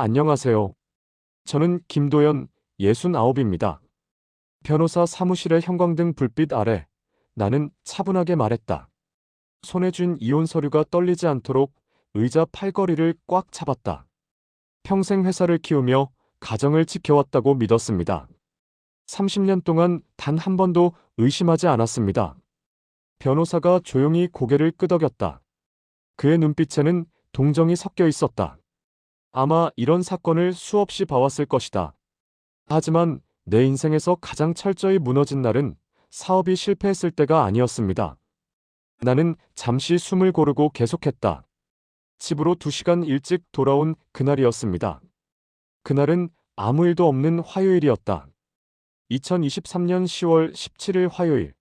안녕하세요. 저는 김도연, 69입니다. 변호사 사무실의 형광등 불빛 아래 나는 차분하게 말했다. 손에 쥔 이혼 서류가 떨리지 않도록 의자 팔걸이를 꽉 잡았다. 평생 회사를 키우며 가정을 지켜왔다고 믿었습니다. 30년 동안 단 한 번도 의심하지 않았습니다. 변호사가 조용히 고개를 끄덕였다. 그의 눈빛에는 동정이 섞여 있었다. 아마 이런 사건을 수없이 봐왔을 것이다. 하지만 내 인생에서 가장 철저히 무너진 날은 사업이 실패했을 때가 아니었습니다. 나는 잠시 숨을 고르고 계속했다. 집으로 2시간 일찍 돌아온 그날이었습니다. 그날은 아무 일도 없는 화요일이었다. 2023년 10월 17일 화요일.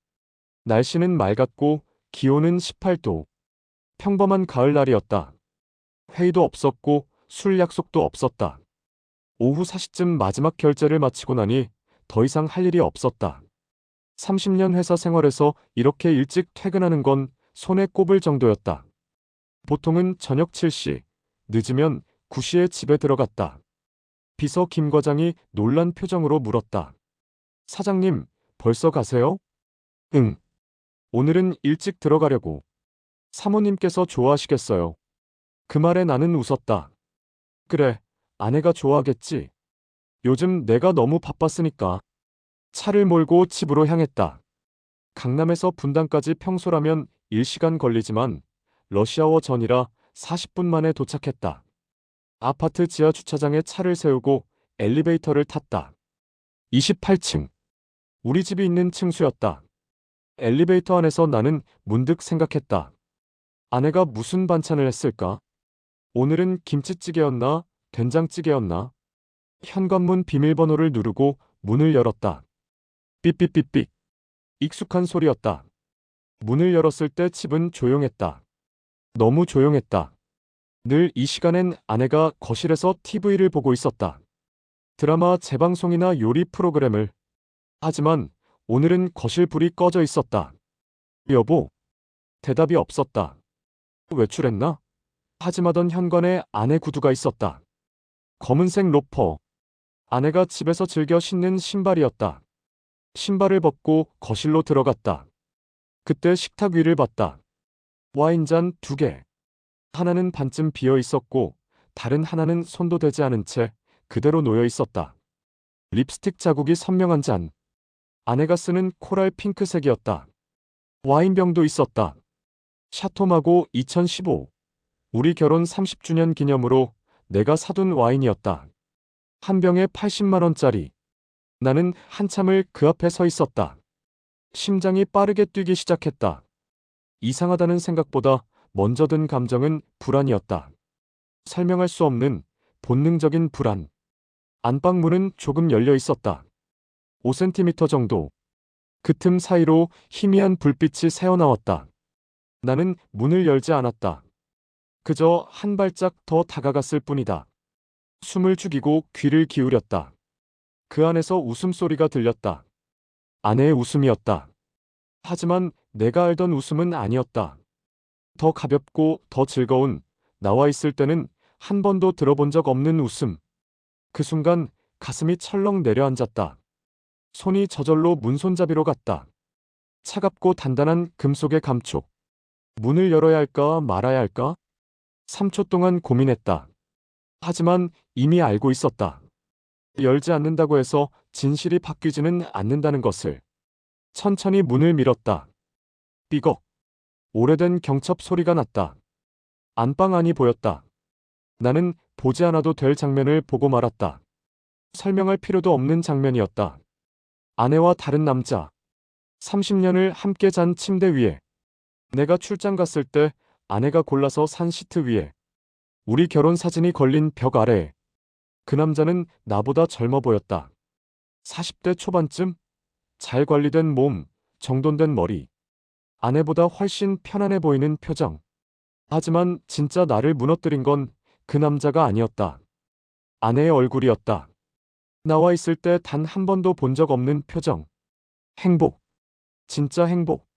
날씨는 맑았고 기온은 18도. 평범한 가을날이었다. 회의도 없었고 술 약속도 없었다. 오후 4시쯤 마지막 결제를 마치고 나니 더 이상 할 일이 없었다. 30년 회사 생활에서 이렇게 일찍 퇴근하는 건 손에 꼽을 정도였다. 보통은 저녁 7시, 늦으면 9시에 집에 들어갔다. 비서 김 과장이 놀란 표정으로 물었다. 사장님, 벌써 가세요? 응. 오늘은 일찍 들어가려고. 사모님께서 좋아하시겠어요. 그 말에 나는 웃었다. 그래, 아내가 좋아하겠지. 요즘 내가 너무 바빴으니까. 차를 몰고 집으로 향했다. 강남에서 분당까지 평소라면 1시간 걸리지만 러시아워 전이라 40분 만에 도착했다. 아파트 지하 주차장에 차를 세우고 엘리베이터를 탔다. 28층. 우리 집이 있는 층수였다. 엘리베이터 안에서 나는 문득 생각했다. 아내가 무슨 반찬을 했을까? 오늘은 김치찌개였나? 된장찌개였나? 현관문 비밀번호를 누르고 문을 열었다. 삐삐삐삐. 익숙한 소리였다. 문을 열었을 때 집은 조용했다. 너무 조용했다. 늘 이 시간엔 아내가 거실에서 TV를 보고 있었다. 드라마 재방송이나 요리 프로그램을. 하지만 오늘은 거실 불이 꺼져 있었다. 여보. 대답이 없었다. 외출했나? 하지마던 현관에 아내 구두가 있었다. 검은색 로퍼. 아내가 집에서 즐겨 신는 신발이었다. 신발을 벗고 거실로 들어갔다. 그때 식탁 위를 봤다. 와인잔 2개. 하나는 반쯤 비어 있었고 다른 하나는 손도 대지 않은 채 그대로 놓여 있었다. 립스틱 자국이 선명한 잔. 아내가 쓰는 코랄 핑크색이었다. 와인병도 있었다. 샤토마고 2015. 우리 결혼 30주년 기념으로 내가 사둔 와인이었다. 한 병에 80만 원짜리. 나는 한참을 그 앞에 서 있었다. 심장이 빠르게 뛰기 시작했다. 이상하다는 생각보다 먼저 든 감정은 불안이었다. 설명할 수 없는 본능적인 불안. 안방 문은 조금 열려 있었다. 5cm 정도. 그 틈 사이로 희미한 불빛이 새어나왔다. 나는 문을 열지 않았다. 그저 한 발짝 더 다가갔을 뿐이다. 숨을 죽이고 귀를 기울였다. 그 안에서 웃음소리가 들렸다. 아내의 웃음이었다. 하지만 내가 알던 웃음은 아니었다. 더 가볍고 더 즐거운, 나와 있을 때는 한 번도 들어본 적 없는 웃음. 그 순간 가슴이 철렁 내려앉았다. 손이 저절로 문손잡이로 갔다. 차갑고 단단한 금속의 감촉. 문을 열어야 할까 말아야 할까? 3초 동안 고민했다. 하지만 이미 알고 있었다. 열지 않는다고 해서 진실이 바뀌지는 않는다는 것을. 천천히 문을 밀었다. 삐걱. 오래된 경첩 소리가 났다. 안방 안이 보였다. 나는 보지 않아도 될 장면을 보고 말았다. 설명할 필요도 없는 장면이었다. 아내와 다른 남자. 30년을 함께 잔 침대 위에. 내가 출장 갔을 때 아내가 골라서 산 시트 위에. 우리 결혼 사진이 걸린 벽 아래에. 그 남자는 나보다 젊어 보였다. 40대 초반쯤? 잘 관리된 몸, 정돈된 머리. 아내보다 훨씬 편안해 보이는 표정. 하지만 진짜 나를 무너뜨린 건 그 남자가 아니었다. 아내의 얼굴이었다. 나와 있을 때 단 한 번도 본 적 없는 표정. 행복. 진짜 행복.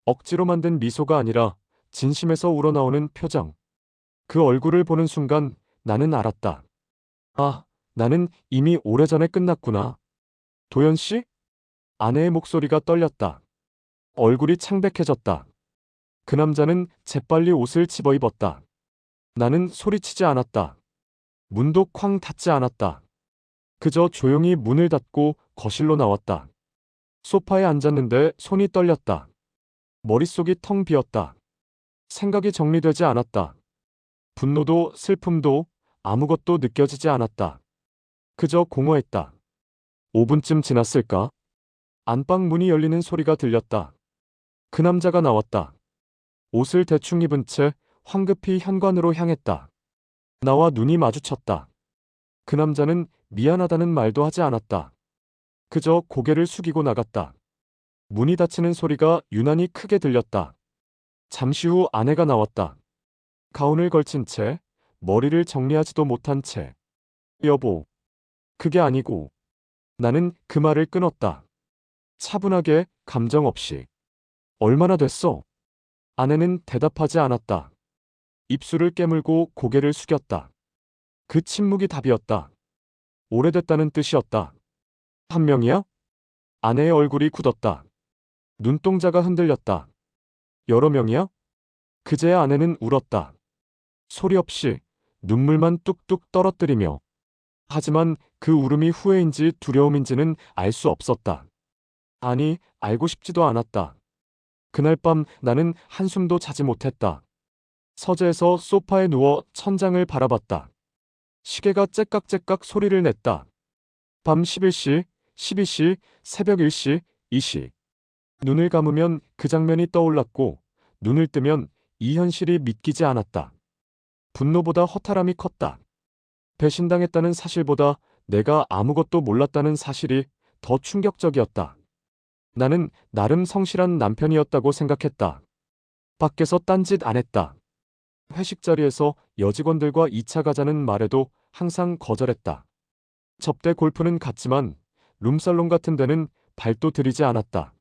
억지로 만든 미소가 아니라 진심에서 우러나오는 표정. 그 얼굴을 보는 순간 나는 알았다. 아, 나는 이미 오래전에 끝났구나. 도연 씨? 아내의 목소리가 떨렸다. 얼굴이 창백해졌다. 그 남자는 재빨리 옷을 집어입었다. 나는 소리치지 않았다. 문도 쾅 닫지 않았다. 그저 조용히 문을 닫고 거실로 나왔다. 소파에 앉았는데 손이 떨렸다. 머릿속이 텅 비었다. 생각이 정리되지 않았다. 분노도 슬픔도 아무것도 느껴지지 않았다. 그저 공허했다. 5분쯤 지났을까? 안방 문이 열리는 소리가 들렸다. 그 남자가 나왔다. 옷을 대충 입은 채 황급히 현관으로 향했다. 나와 눈이 마주쳤다. 그 남자는 미안하다는 말도 하지 않았다. 그저 고개를 숙이고 나갔다. 문이 닫히는 소리가 유난히 크게 들렸다. 잠시 후 아내가 나왔다. 가운을 걸친 채, 머리를 정리하지도 못한 채. 여보, 그게 아니고. 나는 그 말을 끊었다. 차분하게, 감정 없이. 얼마나 됐어? 아내는 대답하지 않았다. 입술을 깨물고 고개를 숙였다. 그 침묵이 답이었다. 오래됐다는 뜻이었다. 한 명이야? 아내의 얼굴이 굳었다. 눈동자가 흔들렸다. 여러 명이야? 그제야 아내는 울었다. 소리 없이 눈물만 뚝뚝 떨어뜨리며. 하지만 그 울음이 후회인지 두려움인지는 알 수 없었다. 아니, 알고 싶지도 않았다. 그날 밤 나는 한숨도 자지 못했다. 서재에서 소파에 누워 천장을 바라봤다. 시계가 째깍째깍 소리를 냈다. 밤 11시, 12시, 새벽 1시, 2시. 눈을 감으면 그 장면이 떠올랐고, 눈을 뜨면 이 현실이 믿기지 않았다. 분노보다 허탈함이 컸다. 배신당했다는 사실보다 내가 아무것도 몰랐다는 사실이 더 충격적이었다. 나는 나름 성실한 남편이었다고 생각했다. 밖에서 딴짓 안 했다. 회식 자리에서 여직원들과 2차 가자는 말에도 항상 거절했다. 접대 골프는 갔지만 룸살롱 같은 데는 발도 들이지 않았다.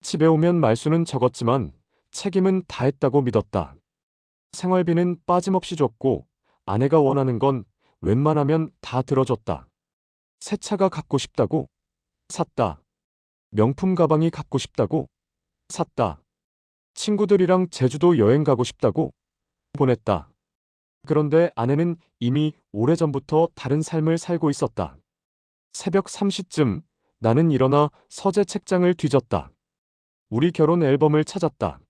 집에 오면 말수는 적었지만 책임은 다했다고 믿었다. 생활비는 빠짐없이 줬고 아내가 원하는 건 웬만하면 다 들어줬다. 새 차가 갖고 싶다고? 샀다. 명품 가방이 갖고 싶다고? 샀다. 친구들이랑 제주도 여행 가고 싶다고? 보냈다. 그런데 아내는 이미 오래전부터 다른 삶을 살고 있었다. 새벽 3시쯤 나는 일어나 서재 책장을 뒤졌다. 우리 결혼 앨범을 찾았다.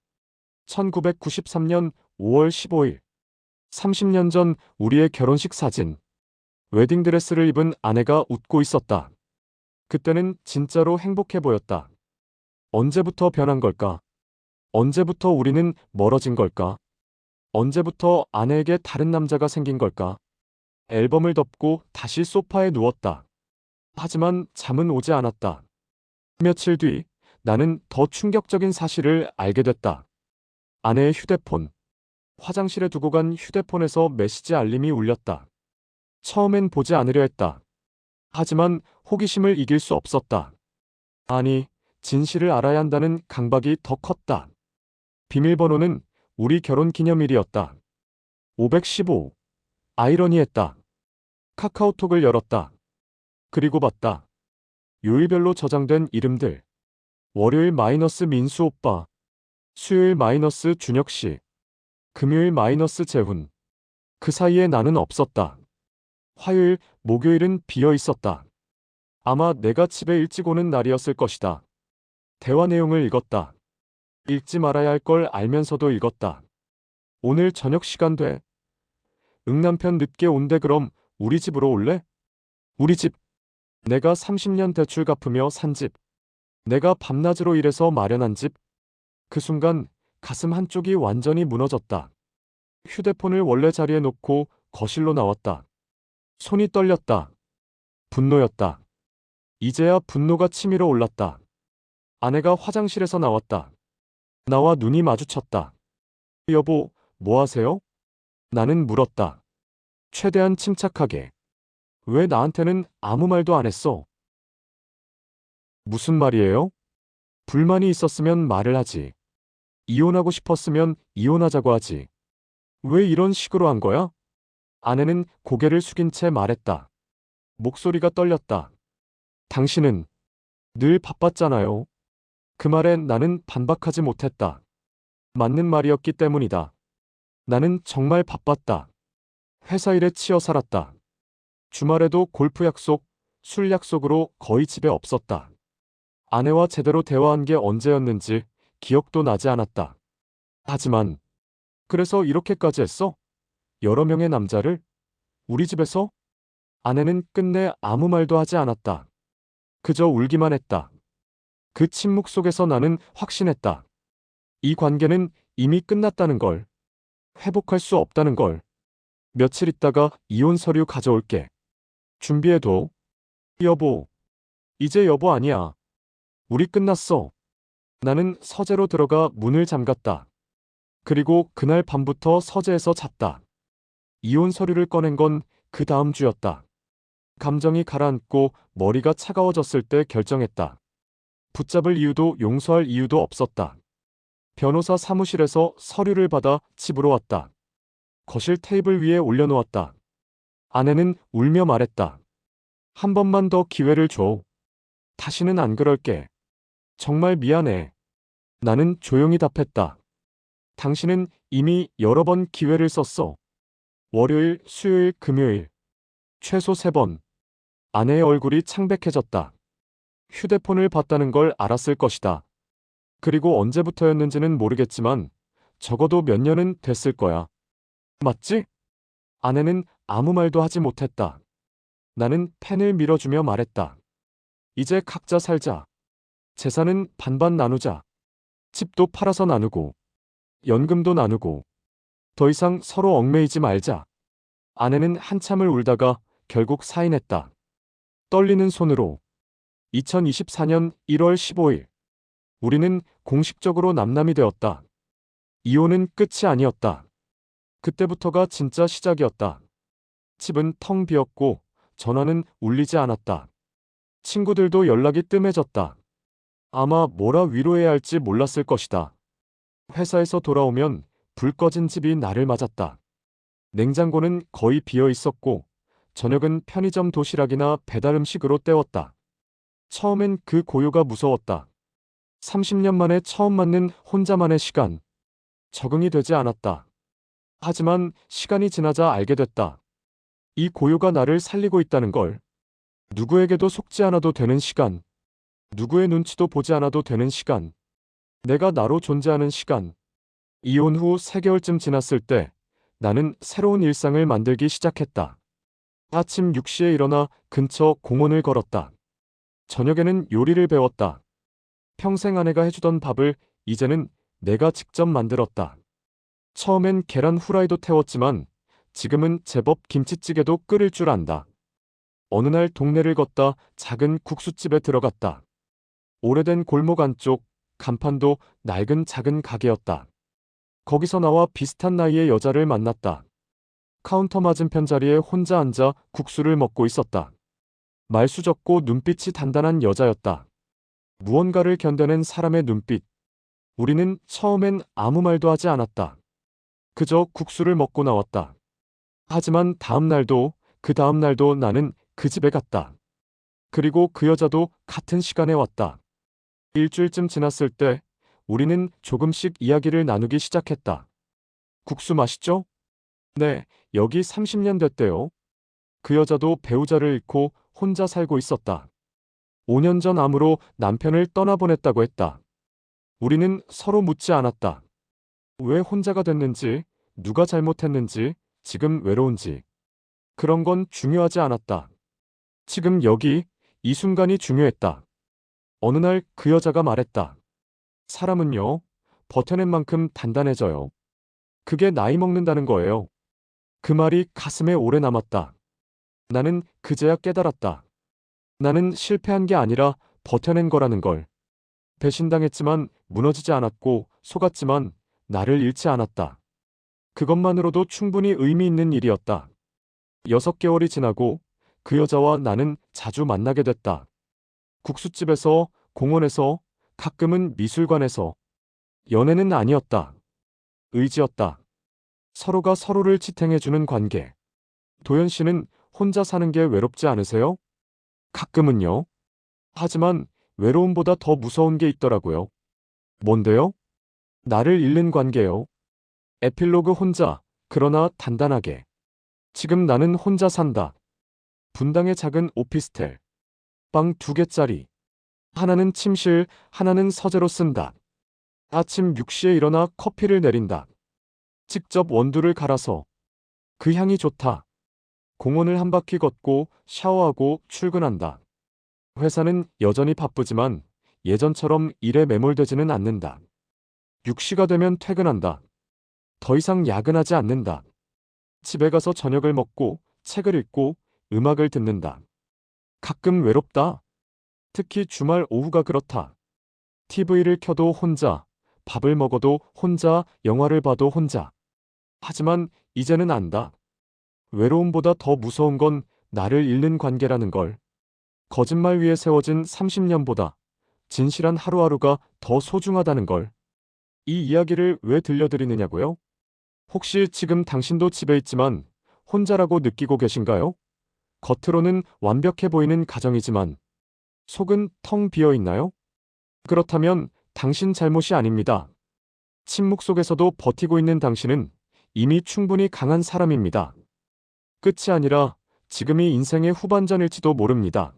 1993년 5월 15일. 30년 전 우리의 결혼식 사진. 웨딩드레스를 입은 아내가 웃고 있었다. 그때는 진짜로 행복해 보였다. 언제부터 변한 걸까? 언제부터 우리는 멀어진 걸까? 언제부터 아내에게 다른 남자가 생긴 걸까? 앨범을 덮고 다시 소파에 누웠다. 하지만 잠은 오지 않았다. 며칠 뒤 나는 더 충격적인 사실을 알게 됐다. 아내의 휴대폰. 화장실에 두고 간 휴대폰에서 메시지 알림이 울렸다. 처음엔 보지 않으려 했다. 하지만 호기심을 이길 수 없었다. 아니, 진실을 알아야 한다는 강박이 더 컸다. 비밀번호는 우리 결혼 기념일이었다. 515. 아이러니했다. 카카오톡을 열었다. 그리고 봤다. 요일별로 저장된 이름들. 월요일 마이너스 민수 오빠. 수요일 마이너스 준혁 씨. 금요일 마이너스 재훈. 그 사이에 나는 없었다. 화요일, 목요일은 비어 있었다. 아마 내가 집에 일찍 오는 날이었을 것이다. 대화 내용을 읽었다. 읽지 말아야 할 걸 알면서도 읽었다. 오늘 저녁 시간 돼. 응 남편 늦게 온대 그럼 우리 집으로 올래? 우리 집. 내가 30년 대출 갚으며 산 집. 내가 밤낮으로 일해서 마련한 집. 그 순간 가슴 한쪽이 완전히 무너졌다. 휴대폰을 원래 자리에 놓고 거실로 나왔다. 손이 떨렸다. 분노였다. 이제야 분노가 치밀어 올랐다. 아내가 화장실에서 나왔다. 나와 눈이 마주쳤다. 여보, 뭐 하세요? 나는 물었다. 최대한 침착하게. 왜 나한테는 아무 말도 안 했어? 무슨 말이에요? 불만이 있었으면 말을 하지. 이혼하고 싶었으면 이혼하자고 하지. 왜 이런 식으로 한 거야? 아내는 고개를 숙인 채 말했다. 목소리가 떨렸다. 당신은 늘 바빴잖아요. 그 말에 나는 반박하지 못했다. 맞는 말이었기 때문이다. 나는 정말 바빴다. 회사 일에 치여 살았다. 주말에도 골프 약속, 술 약속으로 거의 집에 없었다. 아내와 제대로 대화한 게 언제였는지 기억도 나지 않았다. 하지만, 그래서 이렇게까지 했어? 여러 명의 남자를? 우리 집에서? 아내는 끝내 아무 말도 하지 않았다. 그저 울기만 했다. 그 침묵 속에서 나는 확신했다. 이 관계는 이미 끝났다는 걸. 회복할 수 없다는 걸. 며칠 있다가 이혼 서류 가져올게. 준비해둬. 여보. 이제 여보 아니야. 우리 끝났어. 나는 서재로 들어가 문을 잠갔다. 그리고 그날 밤부터 서재에서 잤다. 이혼 서류를 꺼낸 건 그 다음 주였다. 감정이 가라앉고 머리가 차가워졌을 때 결정했다. 붙잡을 이유도 용서할 이유도 없었다. 변호사 사무실에서 서류를 받아 집으로 왔다. 거실 테이블 위에 올려놓았다. 아내는 울며 말했다. 한 번만 더 기회를 줘. 다시는 안 그럴게. 정말 미안해. 나는 조용히 답했다. 당신은 이미 여러 번 기회를 썼어. 월요일, 수요일, 금요일. 최소 3번. 아내의 얼굴이 창백해졌다. 휴대폰을 봤다는 걸 알았을 것이다. 그리고 언제부터였는지는 모르겠지만 적어도 몇 년은 됐을 거야. 맞지? 아내는 아무 말도 하지 못했다. 나는 펜을 밀어주며 말했다. 이제 각자 살자. 재산은 반반 나누자. 집도 팔아서 나누고, 연금도 나누고, 더 이상 서로 얽매이지 말자. 아내는 한참을 울다가 결국 사인했다. 떨리는 손으로. 2024년 1월 15일. 우리는 공식적으로 남남이 되었다. 이혼은 끝이 아니었다. 그때부터가 진짜 시작이었다. 집은 텅 비었고 전화는 울리지 않았다. 친구들도 연락이 뜸해졌다. 아마 뭐라 위로해야 할지 몰랐을 것이다. 회사에서 돌아오면 불 꺼진 집이 나를 맞았다. 냉장고는 거의 비어 있었고 저녁은 편의점 도시락이나 배달 음식으로 때웠다. 처음엔 그 고요가 무서웠다. 30년 만에 처음 맞는 혼자만의 시간. 적응이 되지 않았다. 하지만 시간이 지나자 알게 됐다. 이 고요가 나를 살리고 있다는 걸. 누구에게도 속지 않아도 되는 시간. 누구의 눈치도 보지 않아도 되는 시간. 내가 나로 존재하는 시간. 이혼 후 3개월쯤 지났을 때 나는 새로운 일상을 만들기 시작했다. 아침 6시에 일어나 근처 공원을 걸었다. 저녁에는 요리를 배웠다. 평생 아내가 해주던 밥을 이제는 내가 직접 만들었다. 처음엔 계란 후라이도 태웠지만 지금은 제법 김치찌개도 끓일 줄 안다. 어느 날 동네를 걷다 작은 국수집에 들어갔다. 오래된 골목 안쪽 간판도 낡은 작은 가게였다. 거기서 나와 비슷한 나이의 여자를 만났다. 카운터 맞은편 자리에 혼자 앉아 국수를 먹고 있었다. 말수 적고 눈빛이 단단한 여자였다. 무언가를 견뎌낸 사람의 눈빛. 우리는 처음엔 아무 말도 하지 않았다. 그저 국수를 먹고 나왔다. 하지만 다음 날도 그 다음 날도 나는 그 집에 갔다. 그리고 그 여자도 같은 시간에 왔다. 일주일쯤 지났을 때 우리는 조금씩 이야기를 나누기 시작했다. 국수 맛있죠? 네, 여기 30년 됐대요. 그 여자도 배우자를 잃고 혼자 살고 있었다. 5년 전 암으로 남편을 떠나보냈다고 했다. 우리는 서로 묻지 않았다. 왜 혼자가 됐는지, 누가 잘못했는지, 지금 외로운지. 그런 건 중요하지 않았다. 지금 여기, 이 순간이 중요했다. 어느 날 그 여자가 말했다. 사람은요, 버텨낸 만큼 단단해져요. 그게 나이 먹는다는 거예요. 그 말이 가슴에 오래 남았다. 나는 그제야 깨달았다. 나는 실패한 게 아니라 버텨낸 거라는 걸. 배신당했지만 무너지지 않았고 속았지만 나를 잃지 않았다. 그것만으로도 충분히 의미 있는 일이었다. 6개월이 지나고 그 여자와 나는 자주 만나게 됐다. 국수집에서, 공원에서, 가끔은 미술관에서. 연애는 아니었다. 의지였다. 서로가 서로를 지탱해주는 관계. 도연 씨는 혼자 사는 게 외롭지 않으세요? 가끔은요. 하지만 외로움보다 더 무서운 게 있더라고요. 뭔데요? 나를 잃는 관계요. 에필로그 혼자, 그러나 단단하게. 지금 나는 혼자 산다. 분당의 작은 오피스텔. 방 2개짜리. 하나는 침실, 하나는 서재로 쓴다. 아침 6시에 일어나 커피를 내린다. 직접 원두를 갈아서. 그 향이 좋다. 공원을 한 바퀴 걷고 샤워하고 출근한다. 회사는 여전히 바쁘지만 예전처럼 일에 매몰되지는 않는다. 6시가 되면 퇴근한다. 더 이상 야근하지 않는다. 집에 가서 저녁을 먹고 책을 읽고 음악을 듣는다. 가끔 외롭다. 특히 주말 오후가 그렇다. TV를 켜도 혼자, 밥을 먹어도 혼자, 영화를 봐도 혼자. 하지만 이제는 안다. 외로움보다 더 무서운 건 나를 잃는 관계라는 걸. 거짓말 위에 세워진 30년보다 진실한 하루하루가 더 소중하다는 걸. 이 이야기를 왜 들려드리느냐고요? 혹시 지금 당신도 집에 있지만 혼자라고 느끼고 계신가요? 겉으로는 완벽해 보이는 가정이지만 속은 텅 비어 있나요? 그렇다면 당신 잘못이 아닙니다. 침묵 속에서도 버티고 있는 당신은 이미 충분히 강한 사람입니다. 끝이 아니라 지금이 인생의 후반전일지도 모릅니다.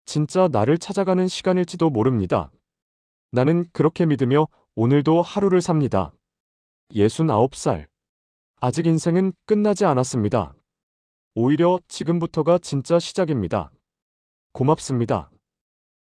진짜 나를 찾아가는 시간일지도 모릅니다. 나는 그렇게 믿으며 오늘도 하루를 삽니다. 69살. 아직 인생은 끝나지 않았습니다. 오히려 지금부터가 진짜 시작입니다. 고맙습니다.